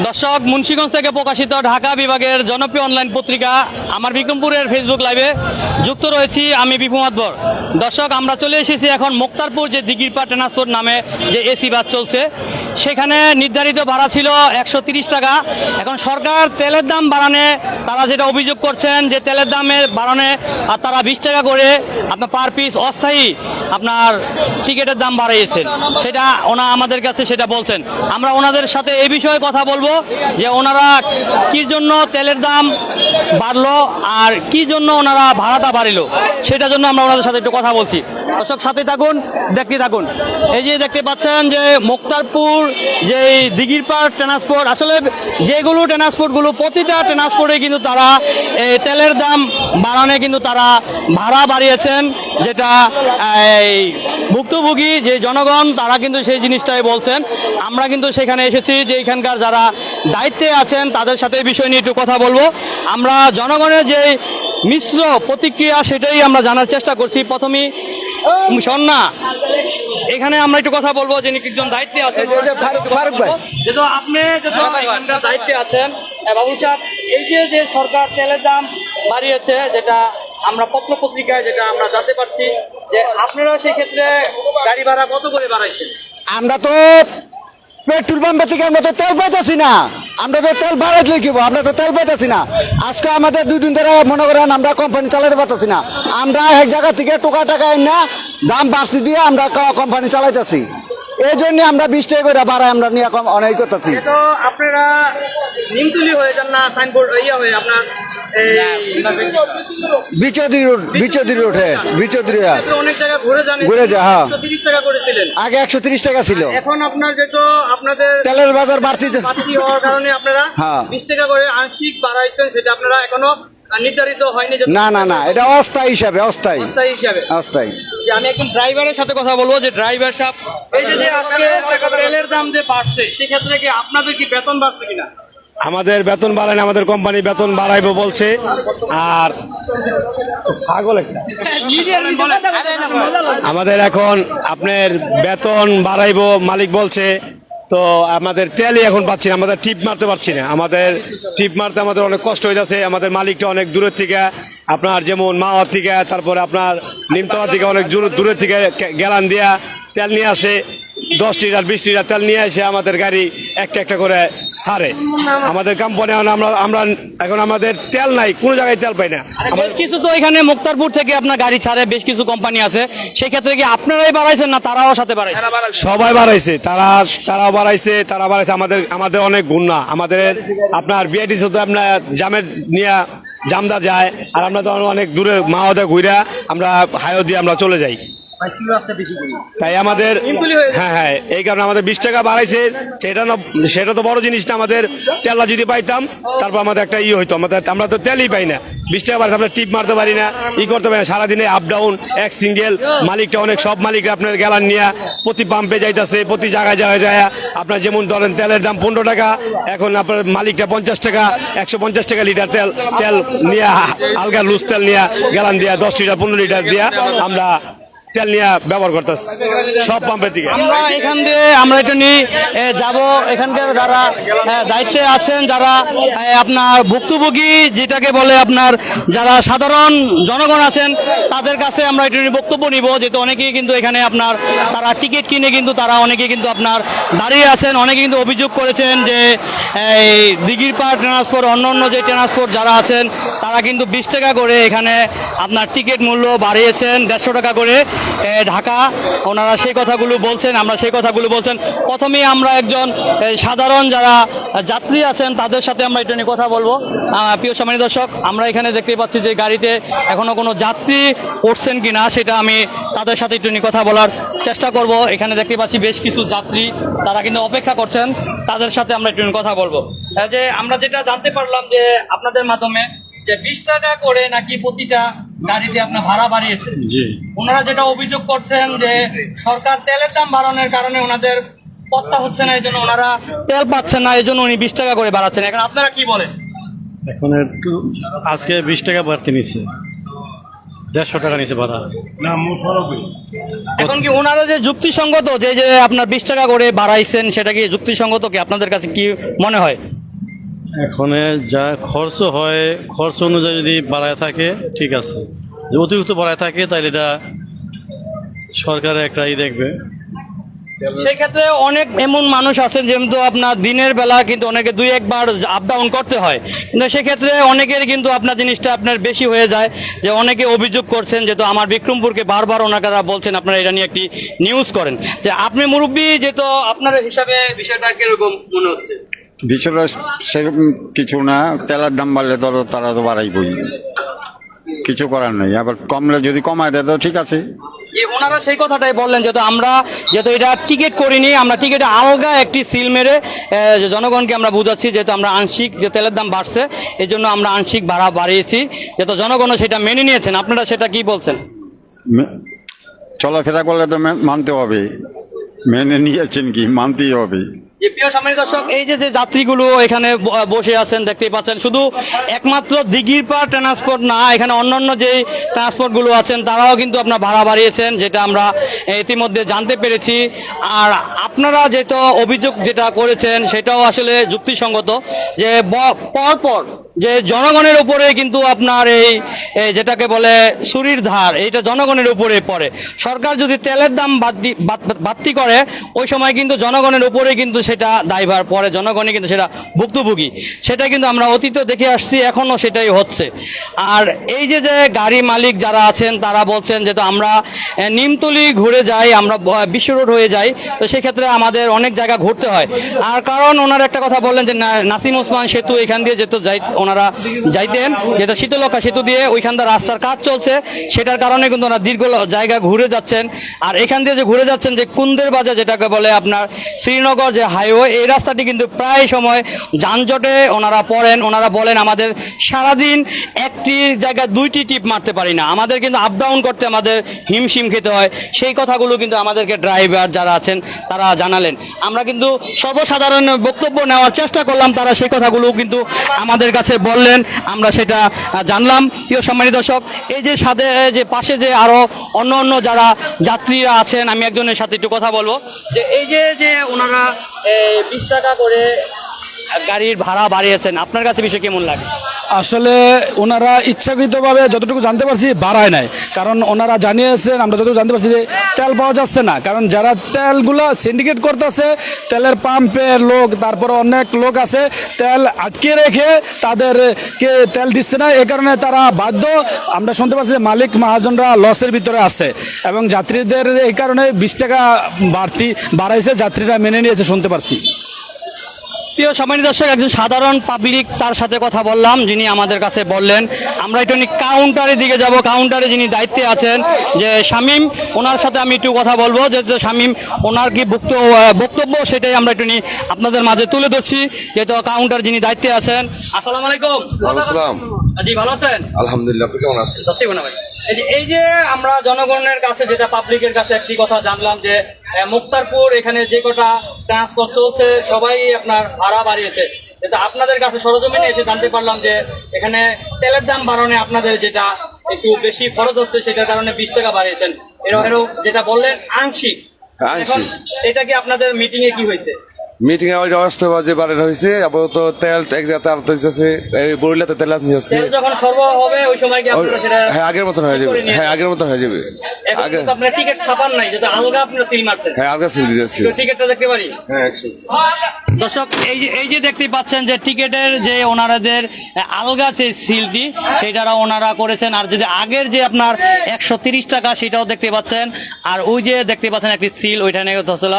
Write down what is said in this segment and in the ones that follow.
দর্শক, মুন্সিগঞ্জ থেকে প্রকাশিত ঢাকা বিভাগের জনপ্রিয় অনলাইন পত্রিকা আমার বিক্রমপুরের ফেসবুক লাইভে যুক্ত রয়েছি আমি বিপু মাতবর। দর্শক, আমরা চলে এসেছি এখন মুক্তারপুর যে দিঘিরপা ট্রান্সপোর্ট নামে যে এসি বাস চলছে, সেখানে নির্ধারিত ভাড়া ছিল 130 টাকা। এখন সরকার তেলের দাম বাড়ানে তারা যেটা অভিযোগ করছেন যে তেলের দামের বাড়ানে আর তারা 20 টাকা করে আপনার পার পিস অস্থায়ী আপনার টিকিটের দাম বাড়িয়েছেন, সেটা আমাদের কাছে সেটা বলছেন। আমরা ওনাদের সাথে এই বিষয়ে কথা বলবো যে ওনারা কি জন্য তেলের দাম বাড়লো আর কি জন্য ওনারা ভাড়াটা বাড়িলো, সেটার জন্য আমরা ওনাদের সাথে একটু কথা বলছি। দর্শক, সাথে থাকুন, দেখতে থাকুন। এই যে দেখতে পাচ্ছেন যে মুক্তারপুর যে দিঘিরপা ট্রান্সপোর্ট, আসলে যেগুলো ট্রান্সপোর্টগুলো প্রতিটা ট্রান্সপোর্টে কিন্তু তারা তেলের দাম বাড়ানো কিন্তু তারা ভাড়া বাড়িয়েছেন, যেটা এই ভুক্তভোগী যে জনগণ তারা কিন্তু সেই জিনিসটাই বলছেন। আমরা কিন্তু সেখানে এসেছি যে এখানকার যারা দায়িত্বে আছেন তাদের সাথে এই বিষয় নিয়ে একটু কথা বলবো। আমরা জনগণের যে মিশ্র প্রতিক্রিয়া সেটাই আমরা জানার চেষ্টা করছি। প্রথমেই সন্না, এখানে আমরা একটু কথা বলবো যে একজন দায়িত্বে আছেন, ফারুক ভাই, যেহেতু আপনি এখানকার দায়িত্বে আছেন। বাবুল সাহেব, এই যে সরকার তেলের দাম বাড়িয়েছে, যেটা আমরা পত্র পত্রিকায় যেটা আমরা জানতে পারছি, যে আপনারা সেই ক্ষেত্রে গাড়ি ভাড়া কত করে বাড়াইছেন? আমরা তো পেট্রোল পাম্পের থেকে আমরা তো তেল পাইতেছি না, আমরা তো তেল ভাড়াই লিখিব, আমরা তো তেল পাইতেছি না। আজকে আমাদের 2 দিন ধরে মনে করেন আমরা কোম্পানি চালাতে পারতেছি না, আমরা এক জায়গা থেকে টাকা না দাম বাড়তি দিয়ে আমরা কোম্পানি চালাইতেছি। এই জন্য আমরা 20 টাকা করে ভাড়া আমরা নিয়ে অনেক করতেছি। তো আপনারা নিমতুলি হয়ে যান না, সাইনবোর্ড ইয়ে হয়ে আপনার বিচৌধুরী রোড অনেক জায়গায় ঘুরে যায়। হ্যাঁ, 130 টাকা করেছিলেন, আগে 130 টাকা ছিল। এখন আপনার যেহেতু আপনাদের তেলের বাজার বাড়তি হওয়ার কারণে আপনারা হ্যাঁ 20 টাকা করে আংশিক বাড়াইছেন, সেটা আপনারা এখনো নির্ধারিত হয়নি। না, এটা অস্থায়ী হিসাবে, অস্থায়ী হিসাবে। যে আমি একজন ড্রাইভারের সাথে কথা বলবো, যে ড্রাইভার সাহেব, এই যে আজকে তেলের দাম যে বাড়ছে, সেক্ষেত্রে কি আপনাদের কি বেতন বাড়ছে কিনা? আমাদের বেতন বাড়ায় না, আমাদের কোম্পানি বেতন বাড়াইবো বলছে। আর ছাগল একটা আমাদের এখন আপনার বেতন বাড়াইবো মালিক বলছে, তো আমাদের তেলই এখন পাচ্ছি না, আমাদের টিপ মারতে পারছি না। আমাদের টিপ মারতে আমাদের অনেক কষ্ট হয়ে যাচ্ছে। আমাদের মালিকটা অনেক দূরের থেকে, আপনার যেমন মাওয়ার থেকে, তারপরে আপনার নিমতলা থেকে অনেক দূরের থেকে গ্যালান দিয়া তেল নিয়ে আসে, 10 লিটার 20 লিটার তেল নিয়ে এসে আমাদের গাড়ি একটা করে ছাড়ে। আমাদের কোম্পানি আমরা এখন আমাদের তেল নাই, কোনো জায়গায় তেল পাই না। বেশ কিছু তো এখানে মুক্তারপুর থেকে আপনার গাড়ি ছাড়ে, বেশ কিছু কোম্পানি আছে, সেই ক্ষেত্রে কি আপনারাই বাড়াইছেন না তারাও সাথে বাড়াইছে? সবাই বাড়াইছে, তারাও বাড়াইছে, আমাদের অনেক গুণা। আমাদের আপনার বিআইটি শুধু আপনার জামের নিয়ে জামদা যায়, আর আমরা তো অনেক দূরে মাওয়াদা ঘুরা আমরা হাইও দিয়ে আমরা চলে যাই, তাই আমাদের হ্যাঁ এই কারণে আমাদের 20 টাকা বাড়াইছে। সেটা তো বড় জিনিস না, আমাদের তেলটা যদি পাইতাম তারপর আমাদের একটা হইতো, আমরা তো তেলই পাই না। 20 টাকা বাড়ছে, আমরা টিপ মারতে পারি না, করতে পারি না, সারাদিনে আপ ডাউন এক সিঙ্গেল। মালিকটা অনেক, সব মালিকরা আপনার গ্যালান নিয়ে প্রতি পাম্পে যাইতেছে, প্রতি জায়গায় যায়। আপনার যেমন ধরেন তেলের দাম 15 টাকা, এখন আপনার মালিকটা 50 টাকা 150 টাকা লিটার তেল নিয়ে, আলগা লুজ তেল নিয়ে গ্যালান দিয়া 10 লিটার 15 লিটার দিয়া আমরা তেল নিয়ে ব্যবহার করতেছি সব পাম্পের দিকে। আমরা এখান দিয়ে আমরা এটা নিয়ে যাব, এখানকার যারা দায়িত্বে আছেন, যারা আপনার ভুক্তভোগী যেটাকে বলে আপনার যারা সাধারণ জনগণ আছেন, তাদের কাছে আমরা এটা নিয়ে বক্তব্য নিব। যেহেতু অনেকেই কিন্তু এখানে আপনার তারা টিকিট কিনে কিন্তু তারা অনেকে কিন্তু আপনার দাঁড়িয়ে আছেন, অনেকে কিন্তু অভিযোগ করেছেন যে এই দিঘিরপা ট্রান্সপোর্ট, অন্য যে ট্রান্সপোর্ট যারা আছেন তারা কিন্তু 20 টাকা করে এখানে আপনার টিকিট মূল্য বাড়িয়েছেন 150 টাকা করে ঢাকা। ওনারা সেই কথাগুলো বলছেন, আমরা সেই কথাগুলো বলছেন। প্রথমেই আমরা একজন সাধারণ যারা যাত্রী আছেন তাদের সাথে আমরা এটা নিয়ে কথা বলবো। প্রিয় সম্মানিত দর্শক, আমরা এখানে দেখতে পাচ্ছি যে গাড়িতে এখনো কোনো যাত্রী উঠছেন কিনা, সেটা আমি তাদের সাথে একটু নিয়ে কথা বলার চেষ্টা করব। এখানে দেখতে পাচ্ছি বেশ কিছু যাত্রী, তারা কিন্তু অপেক্ষা করছেন, তাদের সাথে আমরা একটু কথা বলবো। যে আমরা যেটা জানতে পারলাম যে আপনাদের মাধ্যমে যে 20 টাকা করে নাকি প্রতিটা গাড়িতে আপনার ভাড়া বাড়িয়েছে। ওনারা যেটা অভিযোগ করছেন যে সরকার তেলের দাম বাড়ানোর কারণে ওনাদের পত্তা হচ্ছে না, এই জন্য ওনারা তেল পাচ্ছেন না, এই জন্য উনি 20 টাকা করে বাড়াচ্ছেন। এখন আপনারা কি বলেন? এখন একটু আজকে 20 টাকা বাড়তে নিচ্ছে, 150 টাকা নিচে ভাড়া। এখন কি ওনারা যে যুক্তিসঙ্গত যে যে আপনার 20 টাকা করে বাড়াইছেন, সেটা কি যুক্তিসঙ্গত কি আপনাদের কাছে কি মনে হয়? এখন যা খরচ হয়, খরচ অনুযায়ী যদি বাড়ায় থাকে ঠিক আছে, যদি অতিরিক্ত বাড়ায় থাকে তাহলে এটা সরকারের একটা দেখবে। সেই ক্ষেত্রে অনেক এমন মানুষ আছেন যেহেতু আপনার দিনের বেলা কিন্তু অনেকে 2-1 বার আপ ডাউন করতে হয়, কিন্তু সেক্ষেত্রে অনেকের কিন্তু আপনার জিনিসটা আপনার বেশি হয়ে যায়। যে অনেকে অভিযোগ করছেন, যেহেতু আমার বিক্রমপুরকে বারবার ওনারা বলছেন আপনারা এটা নিয়ে একটি নিউজ করেন, যে আপনি মুরব্বী, যেহেতু আপনার হিসাবে বিষয়টা কিরকম মনে হচ্ছে? বিষয়টা সেরকম কিছু না, তেলের দাম বাড়লে তো তারা তো বাড়াইবই, কিছু করার নেই। আবার কমলে যদি কমায় দেয় তো ঠিক আছে। ওনারা সেই কথাটাই বললেন, যেহেতু এটা টিকিট করিনি, আমরা টিকিটে আলগা একটি সিল মেরে জনগণকে আমরা বুঝাচ্ছি, যেহেতু আমরা আংশিক যে তেলের দাম বাড়ছে এই জন্য আমরা আংশিক ভাড়া বাড়িয়েছি, যেহেতু জনগণও সেটা মেনে নিয়েছেন। আপনারা সেটা কি বলছেন? চলাফেরা করলে তো মানতে হবে, মেনে নিয়েছেন কি, মানতেই হবে। যে প্রিয় সামনে দর্শক, এই যে যে যাত্রীগুলো এখানে বসে আছেন দেখতেই পাচ্ছেন, শুধু একমাত্র দিঘির পাড় ট্রান্সপোর্ট না, এখানে অন্যান্য যে ট্রান্সপোর্টগুলো আছেন তারাও কিন্তু আপনার ভাড়া বাড়িয়েছেন, যেটা আমরা ইতিমধ্যে জানতে পেরেছি। আর আপনারা যেটা অভিযোগ যেটা করেছেন সেটাও আসলে যুক্তিসঙ্গত, যে পরপর যে জনগণের উপরে কিন্তু আপনার এই যেটাকে বলে ছুরির ধার, এইটা জনগণের উপরে পড়ে। সরকার যদি তেলের দাম বাড়তি করে ওই সময় কিন্তু জনগণের উপরে কিন্তু সেটা দায়ভার পড়ে, জনগণই কিন্তু সেটা ভুক্তভোগী। সেটা কিন্তু আমরা অতীতে দেখে আসছি, এখনও সেটাই হচ্ছে। আর এই যে যে গাড়ি মালিক যারা আছেন তারা বলছেন, যেহেতু আমরা নিমতলি ঘুরে যাই, আমরা বিশ্ব রোড হয়ে যাই, তো সেক্ষেত্রে আমাদের অনেক জায়গা ঘুরতে হয়। আর কারণ ওনারা একটা কথা বললেন যে নাসিম ওসমান সেতু এখান দিয়ে যেহেতু ওনারা যাইতেন, যেটা শীতলক্ষা সেতু দিয়ে ওইখানটা রাস্তার কাজ চলছে, সেটার কারণে কিন্তু ওনারা দীর্ঘ জায়গা ঘুরে যাচ্ছেন। আর এখান দিয়ে যে ঘুরে যাচ্ছেন যে কুন্দের বাজার যেটাকে বলে আপনার শ্রীনগর যে হাইওয়ে, এই রাস্তাটি কিন্তু প্রায় সময় যানজটে ওনারা পড়েন। ওনারা বলেন আমাদের সারাদিন একটি জায়গায় 2টি টিপ মারতে পারি না, আমাদের কিন্তু আপ ডাউন করতে আমাদের হিমশিম খেতে হয়। সেই কথাগুলো কিন্তু আমাদেরকে ড্রাইভার যারা আছেন তারা জানালেন। আমরা কিন্তু সর্বসাধারণ বক্তব্য নেওয়ার চেষ্টা করলাম, তারা সেই কথাগুলো কিন্তু আমাদের কাছে বললেন, আমরা সেটা জানলাম। প্রিয় সম্মানিত দর্শক, এই যে সাথে যে পাশে যে আরো অন্য অন্য যারা যাত্রীরা আছেন, আমি একজনের সাথে একটু কথা বলবো। যে এই যে যে ওনারা 20 টাকা করে গাড়ির ভাড়া বাড়িয়েছেন, আপনার কাছে বিষয় কেমন লাগে? আসলে ওনারা ইচ্ছাকৃতভাবে যতটুকু জানতে পারছি বাড়ায় নাই, কারণ ওনারা জানিয়েছেন, আমরা যতটুকু জানতে পারছি যে তেল পাওয়া যাচ্ছে না, কারণ যারা তেলগুলো সিন্ডিকেট করতেছে, তেলের পাম্পের লোক, তারপরে অনেক লোক আছে তেল আটকে রেখে তাদেরকে তেল দিচ্ছে না, এই কারণে তারা বাধ্য। আমরা শুনতে পাচ্ছি যে মালিক মহাজনরা লসের ভিতরে আছে এবং যাত্রীদের এই কারণে 20 টাকা বাড়াইছে, যাত্রীরা মেনে নিয়েছে শুনতে পারছি। প্রিয় সম্মানিত দর্শক, একজন সাধারণ পাবলিক তার সাথে কথা বললাম, যিনি আমাদের কাছে বললেন। আমরা একটু কাউন্টারের দিকে যাব, কাউন্টারে যিনি দায়িত্বে আছেন যে শামীম, ওনার সাথে আমি একটু কথা বলবো। যে শামীম ওনার কি বক্তব্য সেটাই আমরা একটু আপনাদের মাঝে তুলে ধরছি, যেহেতু কাউন্টার যিনি দায়িত্বে আছেন। আসসালামু আলাইকুম। আসসালাম। জি, ভালো আছেন? আলহামদুলিল্লাহ, আপনি কেমন আছেন? সত্যি না ভাই, এই যে আমরা জনগণের কাছে যেটা পাবলিকের কাছে একটি কথা জানলাম যে মুক্তারপুর এখানে যে কটা ট্রান্সপোর্ট চলছে সবাই আপনার ভাড়া বাড়িয়েছে, যেটা আপনাদের কাছে সরজমিনে এসে জানতে পারলাম যে এখানে তেলের দাম বাড়ানো আপনাদের যেটা একটু বেশি খরচ হচ্ছে সেটার কারণে 20 টাকা বাড়িয়েছেন। এরও যেটা বললেন আংশিক, এখন এটা কি আপনাদের মিটিং এ কি হয়েছে? মিটিং এ ওই অবস্থা বাজে বাড়ানো হয়েছে, আপাতত তেল এক জায়গাতে আনতে হচ্ছে, এই বরিলাতে তেল আনতে যাচ্ছে। তেল যখন সরবরাহ হবে ওই সময় কি আপনারা সেটা? হ্যাঁ, আগের মতন হয়ে যাবে। হ্যাঁ, আগের মতন হয়ে যাবে। আগে তো আপনারা টিকিট ছাপান নাই, যেটা আলগা আপনারা সিল মারছেন। হ্যাঁ, আগে সিল দিয়েছে। টিকিটটা দেখতে পারি? হ্যাঁ। দর্শক, এই যে দেখতে পাচ্ছেন যে টিকিটের যে ওনারাদের আলগা যে সিলটি সেটারা ওনারা করেছেন। আর যদি আগের যে আপনার 130 টাকা সেটাও দেখতে পাচ্ছেন। আর ওই যে দেখতে পাচ্ছেন একটি সিল, ওইটা নিয়ে হচ্ছিল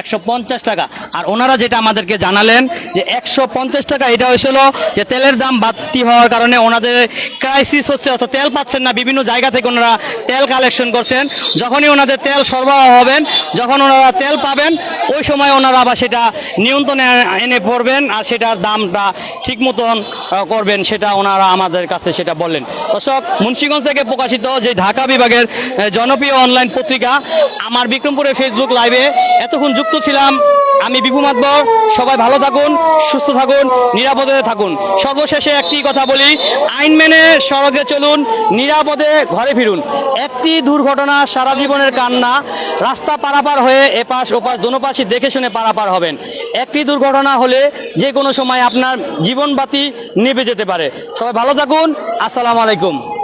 150 টাকা। আর ওনারা যেটা আমাদেরকে জানালেন যে 150 টাকা এটা হয়েছিল যে তেলের দাম বাড়তি হওয়ার কারণে ওনাদের ক্রাইসিস হচ্ছে, অর্থাৎ তেল পাচ্ছেন না, বিভিন্ন জায়গা থেকে ওনারা তেল কালেকশন করছেন। যখনই ওনাদের তেল সরবরাহ হবেন, যখন ওনারা তেল পাবেন ওই সময় ওনারা আবার সেটা নিয়ন্ত্রণে এনে পড়বেন আর সেটার দামটা ঠিক মতন করবেন, সেটা ওনারা আমাদের কাছে সেটা বললেন। দর্শক, মুন্সিগঞ্জ থেকে প্রকাশিত যে ঢাকা বিভাগের জনপ্রিয় অনলাইন পত্রিকা আমার বিক্রমপুরের ফেসবুক লাইভে এতক্ষণ যুক্ত ছিলাম আমি বিপু মাতবর। সবাই ভালো থাকুন, সুস্থ থাকুন, নিরাপদে থাকুন। সর্বশেষে একটি কথা বলি, আইন মেনে সড়কে চলুন, নিরাপদে ঘরে ফিরুন। একটি দুর্ঘটনা সারা জীবনের কান্না। রাস্তা পারাপার হয়ে এপাশ ওপাশ দোনো পাশে দেখে শুনে পারাপার হবেন। একটি দুর্ঘটনা হলে যে কোনো সময় আপনার জীবন বাতি নিভে যেতে পারে। সবাই ভালো থাকুন। আসসালামু আলাইকুম।